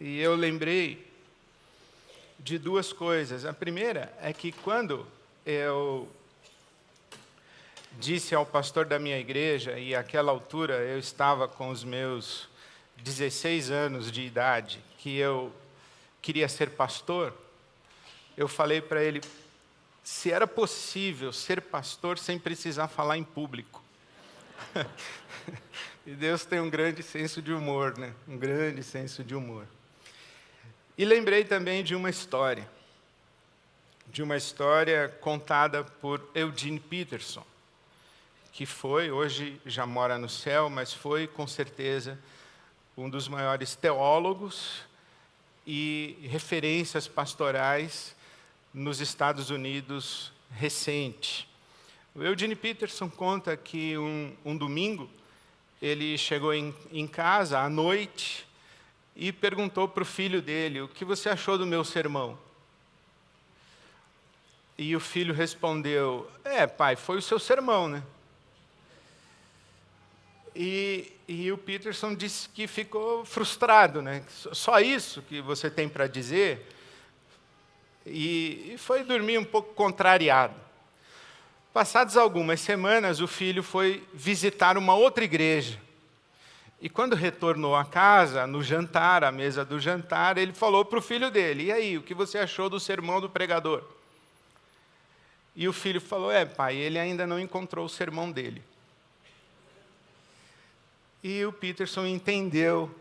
E eu lembrei de duas coisas. A primeira é que quando eu disse ao pastor da minha igreja, e àquela altura eu estava com os meus 16 anos de idade, que eu queria ser pastor, eu falei para ele se era possível ser pastor sem precisar falar em público. E Deus tem um grande senso de humor, né? Um grande senso de humor. E lembrei também de uma história contada por Eugene Peterson, que foi, hoje já mora no céu, mas foi, com certeza, um dos maiores teólogos e referências pastorais nos Estados Unidos recente. O Eugene Peterson conta que um domingo ele chegou em casa à noite e perguntou para o filho dele: o que você achou do meu sermão? E o filho respondeu: pai, foi o seu sermão, né? E o Peterson disse que ficou frustrado, né? Só isso que você tem para dizer? E foi dormir um pouco contrariado. Passadas algumas semanas, o filho foi visitar uma outra igreja. E quando retornou à casa, no jantar, à mesa do jantar, ele falou para o filho dele: e aí, o que você achou do sermão do pregador? E o filho falou: pai, ele ainda não encontrou o sermão dele. E o Peterson entendeu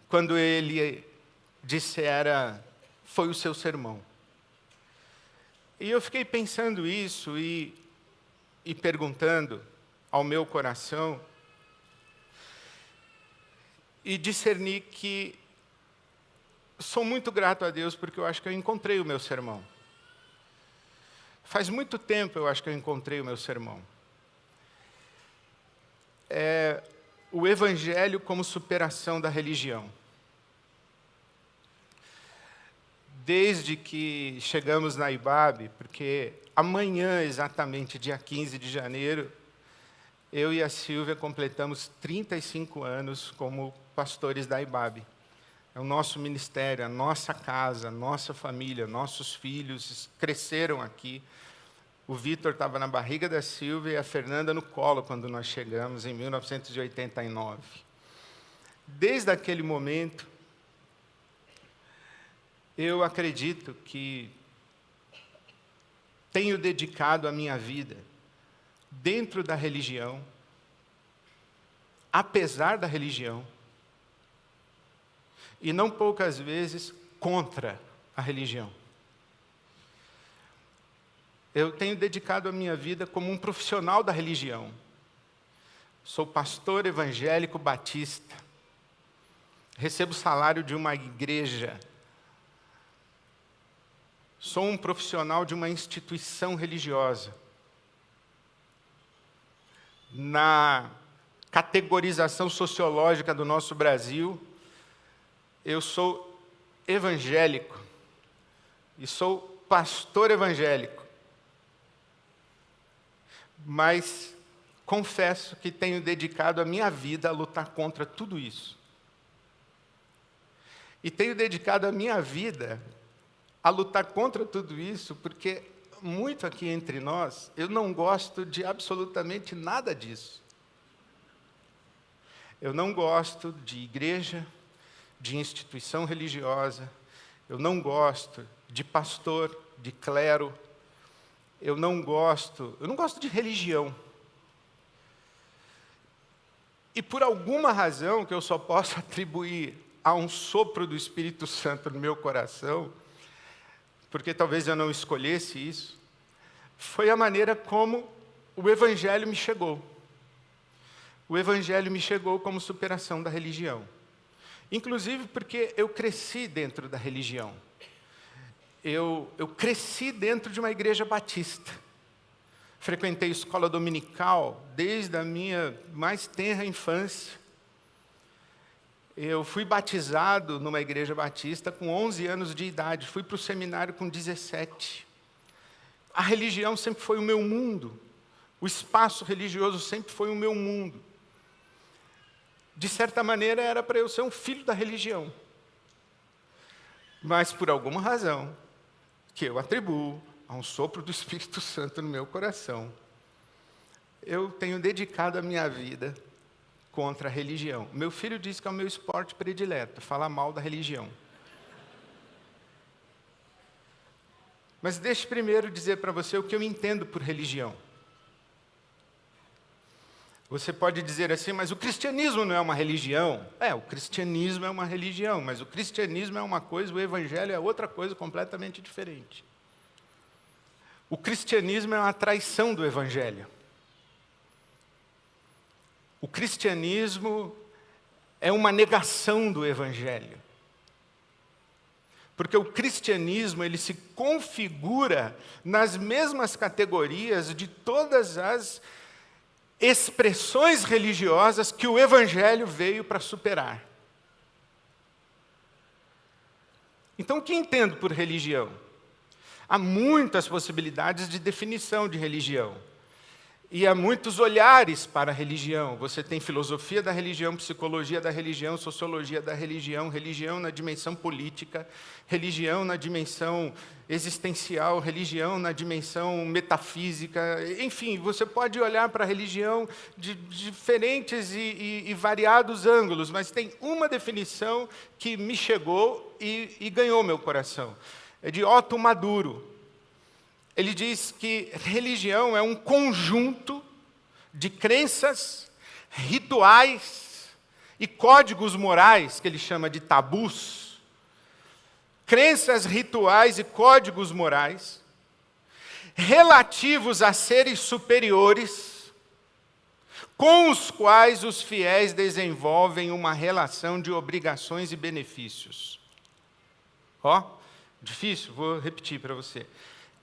quando ele dissera: foi o seu sermão. E eu fiquei pensando isso e perguntando ao meu coração, e discerni que sou muito grato a Deus porque eu acho que eu encontrei o meu sermão. Faz muito tempo eu acho que eu encontrei o meu sermão. É o Evangelho como superação da religião. Desde que chegamos na IBAB, porque amanhã, exatamente dia 15 de janeiro, eu e a Silvia completamos 35 anos como pastores da IBAB. É o nosso ministério, a nossa casa, a nossa família, nossos filhos cresceram aqui. O Vitor estava na barriga da Silvia e a Fernanda no colo quando nós chegamos, em 1989. Desde aquele momento, eu acredito que tenho dedicado a minha vida dentro da religião, apesar da religião, e não poucas vezes contra a religião. Eu tenho dedicado a minha vida como um profissional da religião. Sou pastor evangélico batista. Recebo salário de uma igreja. Sou um profissional de uma instituição religiosa. Na categorização sociológica do nosso Brasil, eu sou evangélico e sou pastor evangélico. Mas confesso que tenho dedicado a minha vida a lutar contra tudo isso. E tenho dedicado a minha vida a lutar contra tudo isso, porque muito aqui entre nós, eu não gosto de absolutamente nada disso. Eu não gosto de igreja, de instituição religiosa, eu não gosto de pastor, de clero, eu não gosto de religião. E por alguma razão que eu só posso atribuir a um sopro do Espírito Santo no meu coração, porque talvez eu não escolhesse isso, foi a maneira como o Evangelho me chegou. O Evangelho me chegou como superação da religião. Inclusive porque eu cresci dentro da religião. Eu cresci dentro de uma igreja batista. Frequentei escola dominical desde a minha mais tenra infância. Eu fui batizado numa igreja batista com 11 anos de idade. Fui para o seminário com 17. A religião sempre foi o meu mundo. O espaço religioso sempre foi o meu mundo. De certa maneira, era para eu ser um filho da religião. mas por alguma razão que eu atribuo a um sopro do Espírito Santo no meu coração, eu tenho dedicado a minha vida contra a religião. Meu filho diz que é o meu esporte predileto, falar mal da religião. Mas deixe primeiro dizer para você o que eu entendo por religião. Você pode dizer assim, mas o cristianismo não é uma religião? O cristianismo é uma religião, mas o cristianismo é uma coisa, o evangelho é outra coisa completamente diferente. O cristianismo é uma traição do evangelho. O cristianismo é uma negação do evangelho. Porque o cristianismo, ele se configura nas mesmas categorias de todas as expressões religiosas que o evangelho veio para superar. Então, o que entendo por religião? Há muitas possibilidades de definição de religião. E há muitos olhares para a religião. Você tem filosofia da religião, psicologia da religião, sociologia da religião, religião na dimensão política, religião na dimensão existencial, religião na dimensão metafísica. Enfim, você pode olhar para a religião de diferentes e variados ângulos, mas tem uma definição que me chegou e ganhou meu coração. É de Otto Maduro. Ele diz que religião é um conjunto de crenças, rituais e códigos morais, que ele chama de tabus. Crenças, rituais e códigos morais relativos a seres superiores, com os quais os fiéis desenvolvem uma relação de obrigações e benefícios. Difícil? Vou repetir para você.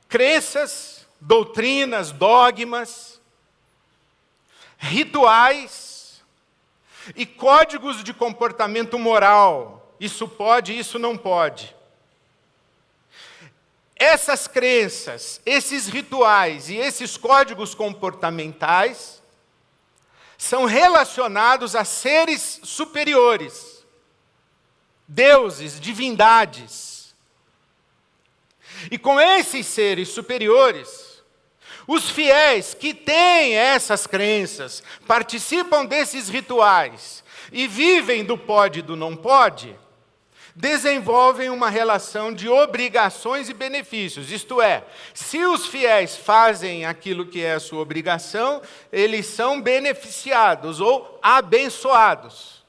Crenças, doutrinas, dogmas, rituais e códigos de comportamento moral. Isso pode, isso não pode. Essas crenças, esses rituais e esses códigos comportamentais são relacionados a seres superiores, deuses, divindades. E com esses seres superiores, os fiéis que têm essas crenças, participam desses rituais e vivem do pode e do não pode, desenvolvem uma relação de obrigações e benefícios. Isto é, se os fiéis fazem aquilo que é a sua obrigação, eles são beneficiados ou abençoados.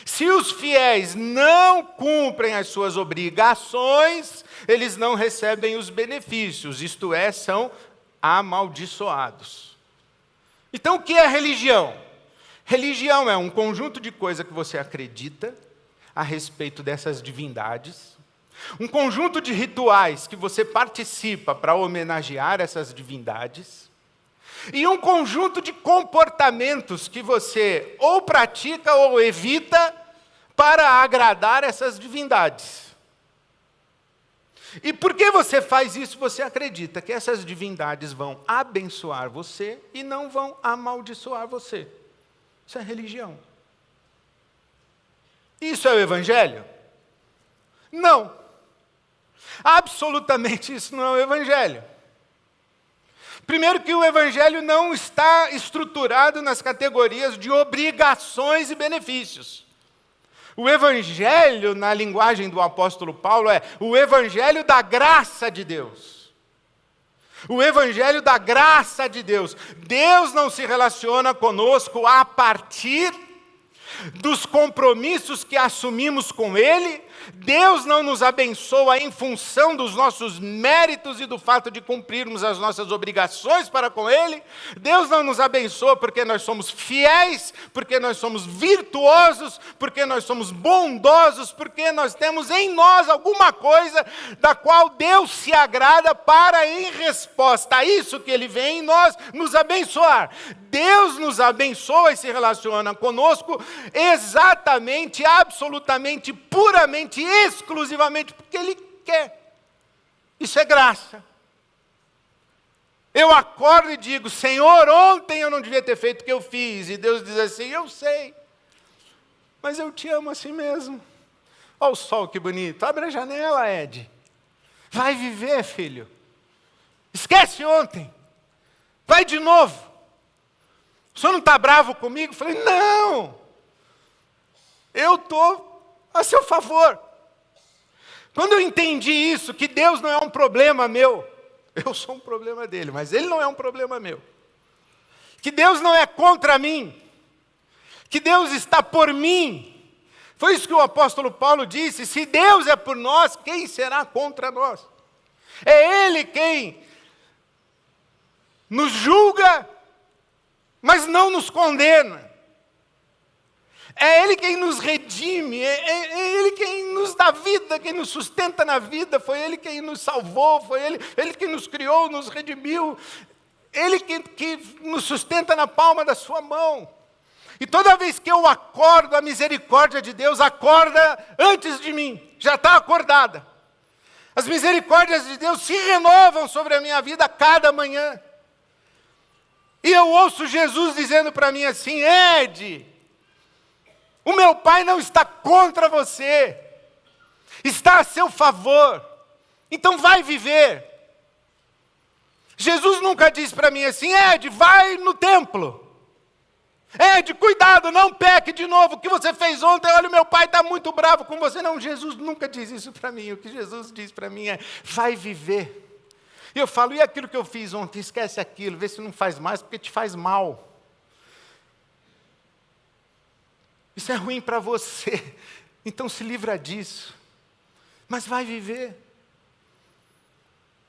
Se os fiéis não cumprem as suas obrigações, eles não recebem os benefícios, isto é, são amaldiçoados. Então, o que é religião? Religião é um conjunto de coisas que você acredita a respeito dessas divindades, um conjunto de rituais que você participa para homenagear essas divindades, e um conjunto de comportamentos que você ou pratica ou evita para agradar essas divindades. E porque você faz isso, você acredita que essas divindades vão abençoar você e não vão amaldiçoar você. Isso é religião. Isso é o evangelho? Não. Absolutamente isso não é o evangelho. Primeiro que o evangelho não está estruturado nas categorias de obrigações e benefícios. O evangelho, na linguagem do apóstolo Paulo, é o evangelho da graça de Deus. O evangelho da graça de Deus. Deus não se relaciona conosco a partir dos compromissos que assumimos com Ele. Deus não nos abençoa em função dos nossos méritos e do fato de cumprirmos as nossas obrigações para com Ele. Deus não nos abençoa porque nós somos fiéis, porque nós somos virtuosos, porque nós somos bondosos, porque nós temos em nós alguma coisa da qual Deus se agrada para, em resposta a isso que Ele vem em nós, nos abençoar. Deus nos abençoa e se relaciona conosco exatamente, absolutamente, puramente, exclusivamente porque Ele quer. Isso é graça. Eu acordo e digo, Senhor, ontem eu não devia ter feito o que eu fiz. E Deus diz assim, eu sei, mas eu te amo assim mesmo. Olha o sol, que bonito. Abre a janela, Ed. Vai viver, filho. Esquece ontem. Vai de novo. O senhor não está bravo comigo? Eu falei, não. Eu estou a seu favor. Quando eu entendi isso, que Deus não é um problema meu, eu sou um problema dele, mas ele não é um problema meu. Que Deus não é contra mim, que Deus está por mim. Foi isso que o apóstolo Paulo disse, se Deus é por nós, quem será contra nós? É Ele quem nos julga, mas não nos condena. É Ele quem nos redime, é Ele quem nos dá vida, quem nos sustenta na vida, foi Ele quem nos salvou, foi Ele quem nos criou, nos redimiu, Ele que nos sustenta na palma da sua mão. E toda vez que eu acordo, a misericórdia de Deus acorda antes de mim, já está acordada. As misericórdias de Deus se renovam sobre a minha vida a cada manhã. E eu ouço Jesus dizendo para mim assim, Ed, o meu Pai não está contra você, está a seu favor, então vai viver. Jesus nunca disse para mim assim, Ed, vai no templo. Ed, cuidado, não peque de novo, o que você fez ontem, olha, o meu pai está muito bravo com você. Não, Jesus nunca diz isso para mim, o que Jesus diz para mim é, vai viver. E eu falo, e aquilo que eu fiz ontem, esquece aquilo, vê se não faz mais, porque te faz mal. Isso é ruim para você, então se livra disso, mas vai viver.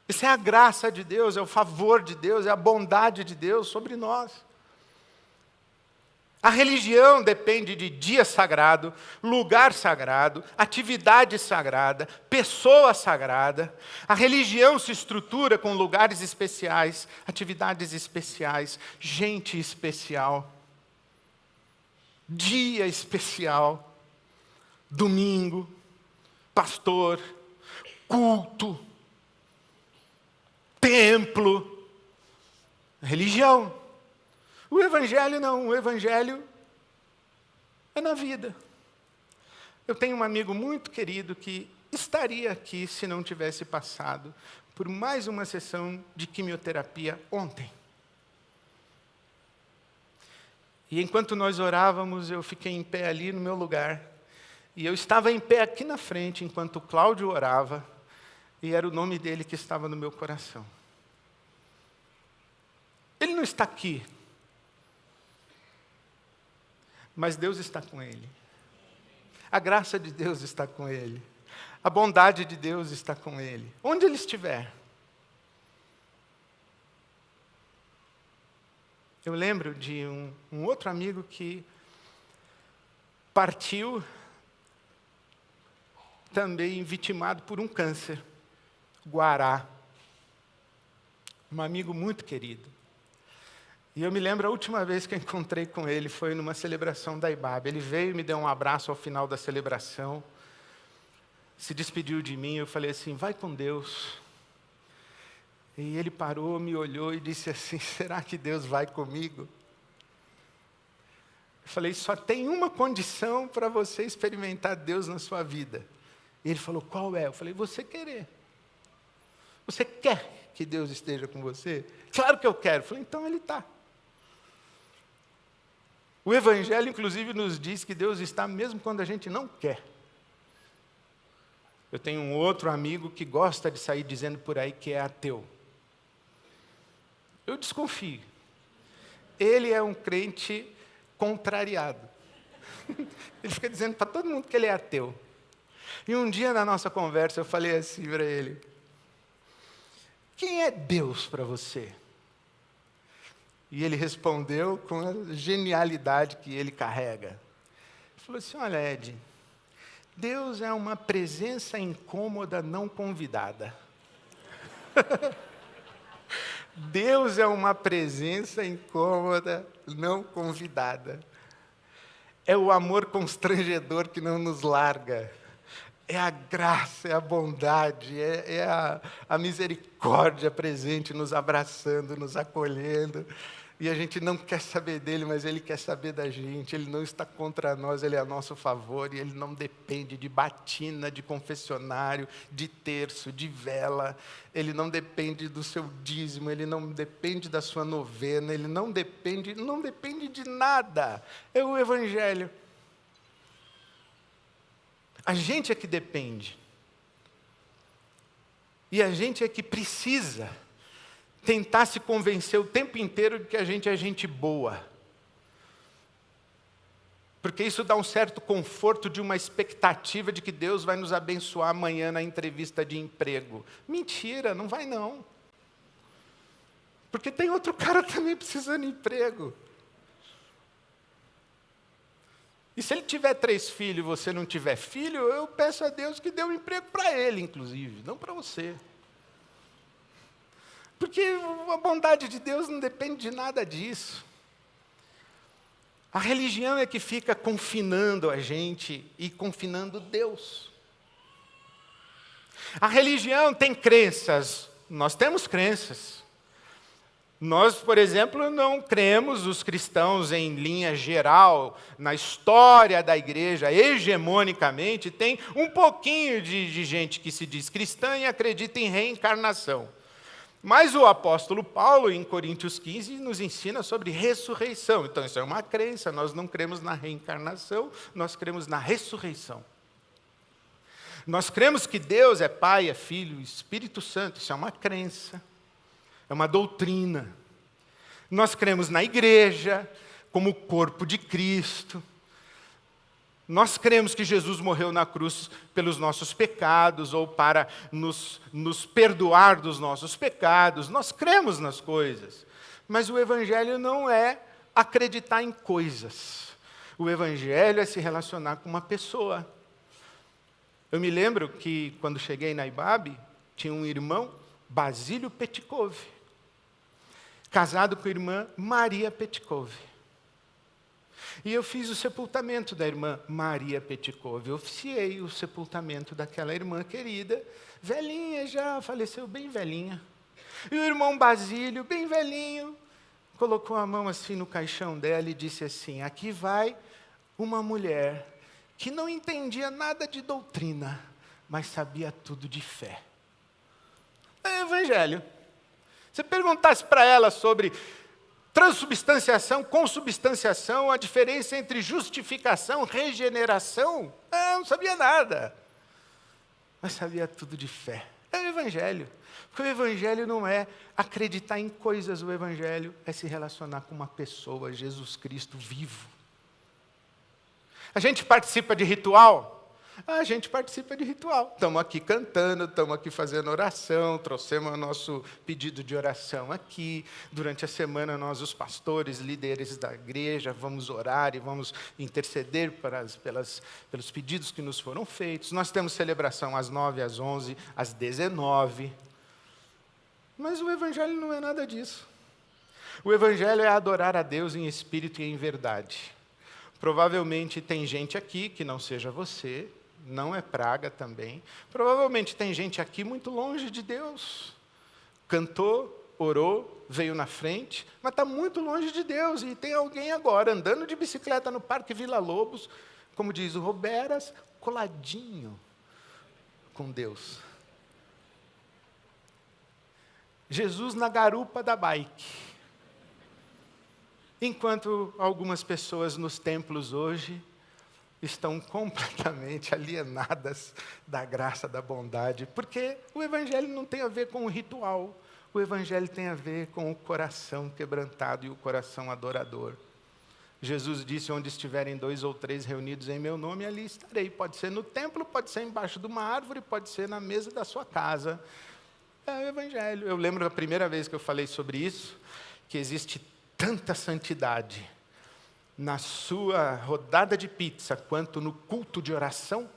Isso é a graça de Deus, é o favor de Deus, é a bondade de Deus sobre nós. A religião depende de dia sagrado, lugar sagrado, atividade sagrada, pessoa sagrada. A religião se estrutura com lugares especiais, atividades especiais, gente especial, dia especial, domingo, pastor, culto, templo, religião. O Evangelho não, o Evangelho é na vida. Eu tenho um amigo muito querido que estaria aqui se não tivesse passado por mais uma sessão de quimioterapia ontem. E enquanto nós orávamos, eu fiquei em pé ali no meu lugar, e eu estava em pé aqui na frente enquanto o Cláudio orava, e era o nome dele que estava no meu coração. Ele não está aqui, mas Deus está com ele. A graça de Deus está com ele. A bondade de Deus está com ele. Onde ele estiver. Eu lembro de um outro amigo que partiu também vitimado por um câncer. Guará. Um amigo muito querido. E eu me lembro a última vez que eu encontrei com ele foi numa celebração da IBAB. Ele veio e me deu um abraço ao final da celebração, se despediu de mim, eu falei assim, vai com Deus. E ele parou, me olhou e disse assim, será que Deus vai comigo? Eu falei, só tem uma condição para você experimentar Deus na sua vida. E ele falou, qual é? Eu falei, você querer. Você quer que Deus esteja com você? Claro que eu quero. Eu falei, então ele está. O Evangelho, inclusive, nos diz que Deus está mesmo quando a gente não quer. Eu tenho um outro amigo que gosta de sair dizendo por aí que é ateu. Eu desconfio. Ele é um crente contrariado. Ele fica dizendo para todo mundo que ele é ateu. E um dia na nossa conversa eu falei assim para ele, quem é Deus para você? E ele respondeu com a genialidade que ele carrega. Ele falou assim, olha Ed, Deus é uma presença incômoda não convidada. Deus é uma presença incômoda não convidada. É o amor constrangedor que não nos larga. É a graça, é a bondade, é a misericórdia presente nos abraçando, nos acolhendo. E a gente não quer saber dele, mas ele quer saber da gente. Ele não está contra nós, ele é a nosso favor. E ele não depende de batina, de confessionário, de terço, de vela. Ele não depende do seu dízimo, ele não depende da sua novena, ele não depende de nada. É o Evangelho. A gente é que depende. E a gente é que precisa tentar se convencer o tempo inteiro de que a gente é gente boa. Porque isso dá um certo conforto de uma expectativa de que Deus vai nos abençoar amanhã na entrevista de emprego. Mentira, não vai não. Porque tem outro cara também precisando de emprego. E se ele tiver 3 filhos e você não tiver filho, eu peço a Deus que dê um emprego para ele, inclusive, não para você. Porque a bondade de Deus não depende de nada disso. A religião é que fica confinando a gente e confinando Deus. A religião tem crenças, nós temos crenças. Nós, por exemplo, não cremos, os cristãos, em linha geral, na história da igreja, hegemonicamente, tem um pouquinho de gente que se diz cristã e acredita em reencarnação. Mas o apóstolo Paulo, em Coríntios 15, nos ensina sobre ressurreição. Então, isso é uma crença, nós não cremos na reencarnação, nós cremos na ressurreição. Nós cremos que Deus é Pai, é Filho, Espírito Santo, isso é uma crença, é uma doutrina. Nós cremos na igreja, como o corpo de Cristo. Nós cremos que Jesus morreu na cruz pelos nossos pecados, ou para nos perdoar dos nossos pecados. Nós cremos nas coisas. Mas o Evangelho não é acreditar em coisas. O Evangelho é se relacionar com uma pessoa. Eu me lembro que, quando cheguei na IBAB, tinha um irmão, Basílio Petkov, casado com a irmã Maria Petkov. E eu fiz o sepultamento da irmã Maria Petkov. Eu oficiei o sepultamento daquela irmã querida, velhinha já, faleceu bem velhinha. E o irmão Basílio, bem velhinho, colocou a mão assim no caixão dela e disse assim: aqui vai uma mulher que não entendia nada de doutrina, mas sabia tudo de fé. É o Evangelho. Se perguntasse para ela sobre transubstanciação, consubstanciação, a diferença entre justificação, regeneração, não sabia nada. Mas sabia tudo de fé. É o Evangelho. Porque o Evangelho não é acreditar em coisas, o Evangelho é se relacionar com uma pessoa, Jesus Cristo vivo. A gente participa de ritual? A gente participa de ritual. Estamos aqui cantando, estamos aqui fazendo oração, trouxemos o nosso pedido de oração aqui. Durante a semana, nós, os pastores, líderes da igreja, vamos orar e vamos interceder pelos pedidos que nos foram feitos. Nós temos celebração às 9, às 11, às 19. Mas o Evangelho não é nada disso. O Evangelho é adorar a Deus em espírito e em verdade. Provavelmente tem gente aqui, que não seja você, não é praga também. Provavelmente tem gente aqui muito longe de Deus. Cantou, orou, veio na frente, mas está muito longe de Deus. E tem alguém agora andando de bicicleta no Parque Vila Lobos, como diz o Roberas, coladinho com Deus. Jesus na garupa da bike. Enquanto algumas pessoas nos templos hoje estão completamente alienadas da graça, da bondade, porque o Evangelho não tem a ver com o ritual, o Evangelho tem a ver com o coração quebrantado e o coração adorador. Jesus disse: onde estiverem 2 ou 3 reunidos em meu nome, ali estarei. Pode ser no templo, pode ser embaixo de uma árvore, pode ser na mesa da sua casa. É o Evangelho. Eu lembro da primeira vez que eu falei sobre isso, que existe tanta santidade na sua rodada de pizza, quanto no culto de oração.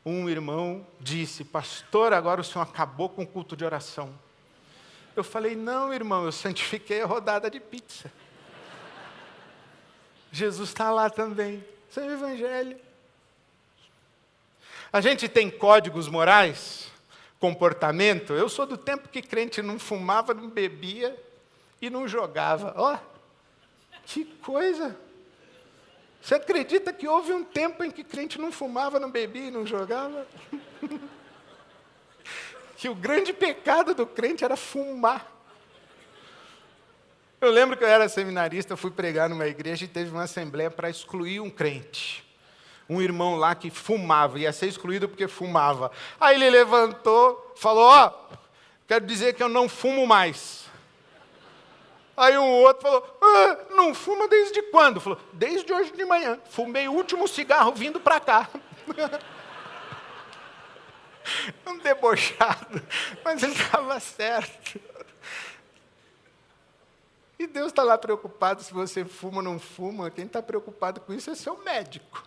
Um irmão disse: pastor, agora o senhor acabou com o culto de oração. Eu falei: não, irmão, eu santifiquei a rodada de pizza. Jesus está lá também. Isso é o Evangelho. A gente tem códigos morais, comportamento. Eu sou do tempo que crente não fumava, não bebia, e não jogava. Ó, que coisa! Você acredita que houve um tempo em que crente não fumava, não bebia e não jogava? Que o grande pecado do crente era fumar. Eu lembro que eu era seminarista, fui pregar numa igreja e teve uma assembleia para excluir um crente. Um irmão lá que fumava, ia ser excluído porque fumava. Aí ele levantou, falou, ó, quero dizer que eu não fumo mais. Aí um outro falou, não fuma desde quando? Falou, desde hoje de manhã. Fumei o último cigarro vindo para cá. Um debochado, mas ele estava certo. E Deus está lá preocupado se você fuma ou não fuma. Quem está preocupado com isso é seu médico.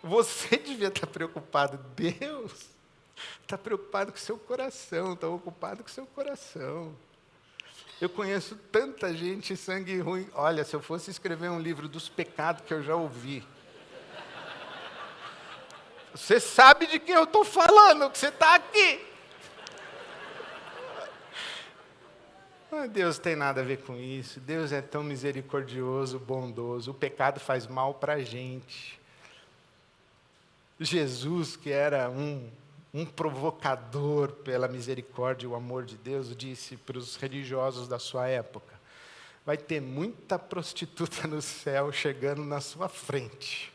Você devia estar preocupado. Deus está preocupado com o seu coração, está ocupado com o seu coração. Eu conheço tanta gente sangue ruim. Olha, se eu fosse escrever um livro dos pecados que eu já ouvi. Você sabe de quem eu estou falando, que você está aqui. Mas Deus tem nada a ver com isso. Deus é tão misericordioso, bondoso. O pecado faz mal para a gente. Jesus, que era um provocador pela misericórdia e o amor de Deus, disse para os religiosos da sua época, vai ter muita prostituta no céu chegando na sua frente.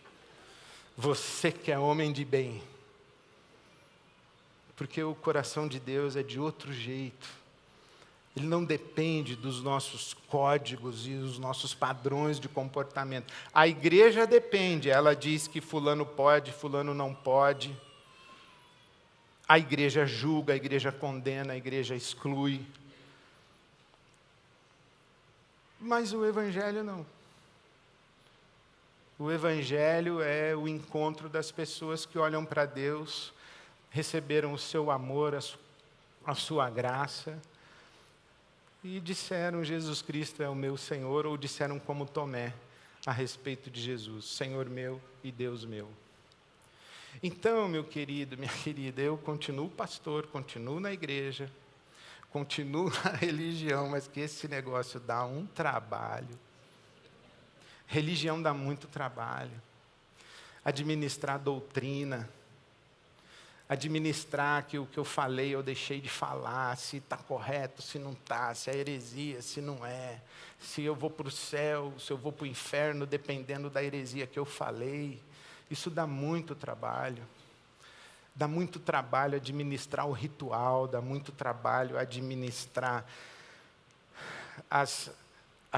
Você que é homem de bem. Porque o coração de Deus é de outro jeito. Ele não depende dos nossos códigos e dos nossos padrões de comportamento. A igreja depende, ela diz que fulano pode, fulano não pode. A igreja julga, a igreja condena, a igreja exclui. Mas o Evangelho não. O Evangelho é o encontro das pessoas que olham para Deus, receberam o seu amor, a sua graça, e disseram, Jesus Cristo é o meu Senhor, ou disseram como Tomé, a respeito de Jesus, Senhor meu e Deus meu. Então, meu querido, minha querida, eu continuo pastor, continuo na igreja, continuo na religião, mas que esse negócio dá um trabalho. Religião dá muito trabalho. Administrar doutrina, administrar que o que eu falei eu deixei de falar, se está correto, se não está, se é heresia, se não é, se eu vou para o céu, se eu vou para o inferno, dependendo da heresia que eu falei. Isso dá muito trabalho. Dá muito trabalho administrar o ritual, dá muito trabalho administrar as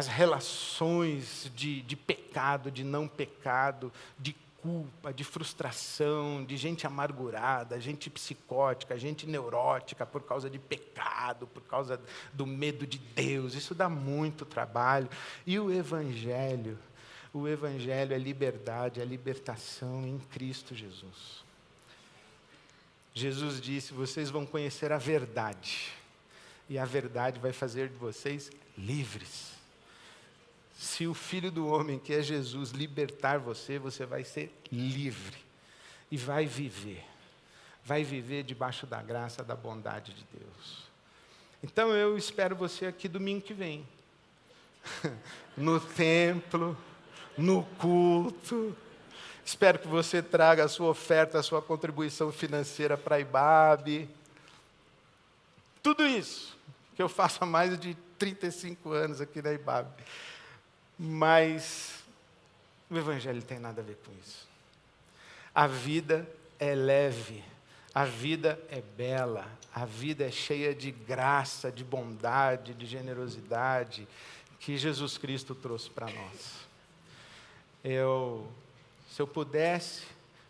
relações de pecado, de não pecado, de culpa, de frustração, de gente amargurada, gente psicótica, gente neurótica por causa de pecado, por causa do medo de Deus. Isso dá muito trabalho. E o Evangelho é liberdade, é libertação em Cristo Jesus. Jesus disse, vocês vão conhecer a verdade, e a verdade vai fazer de vocês livres. Se o Filho do Homem, que é Jesus, libertar você, você vai ser livre. E vai viver. Vai viver debaixo da graça, da bondade de Deus. Então eu espero você aqui domingo que vem. No templo, no culto. Espero que você traga a sua oferta, a sua contribuição financeira para a IBAB. Tudo isso que eu faço há mais de 35 anos aqui na IBAB. Mas o Evangelho tem nada a ver com isso. A vida é leve, a vida é bela, a vida é cheia de graça, de bondade, de generosidade que Jesus Cristo trouxe para nós. Se eu pudesse,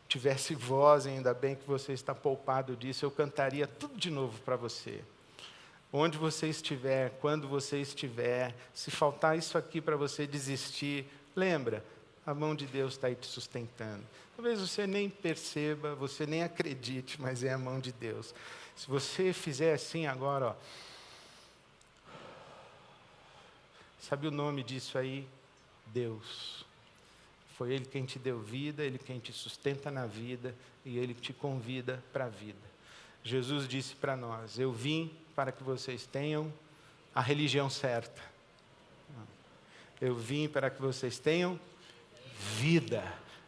tivesse voz, ainda bem que você está poupado disso, eu cantaria tudo de novo para você. Onde você estiver, quando você estiver, se faltar isso aqui para você desistir, lembra, a mão de Deus está aí te sustentando. Talvez você nem perceba, você nem acredite, mas é a mão de Deus. Se você fizer assim agora, ó, sabe o nome disso aí? Deus. Foi Ele quem te deu vida, Ele quem te sustenta na vida, e Ele te convida para a vida. Jesus disse para nós, eu vim para que vocês tenham a religião certa. Eu vim para que vocês tenham vida,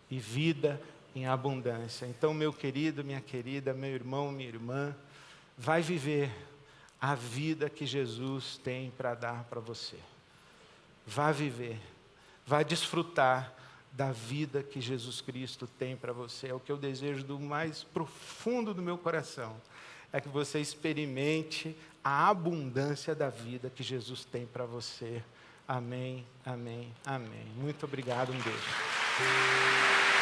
e vida em abundância. Então, meu querido, minha querida, meu irmão, minha irmã, vai viver a vida que Jesus tem para dar para você. Vai viver, vai desfrutar da vida que Jesus Cristo tem para você. É o que eu desejo do mais profundo do meu coração. É que você experimente a abundância da vida que Jesus tem para você. Amém, amém, amém. Muito obrigado, um beijo.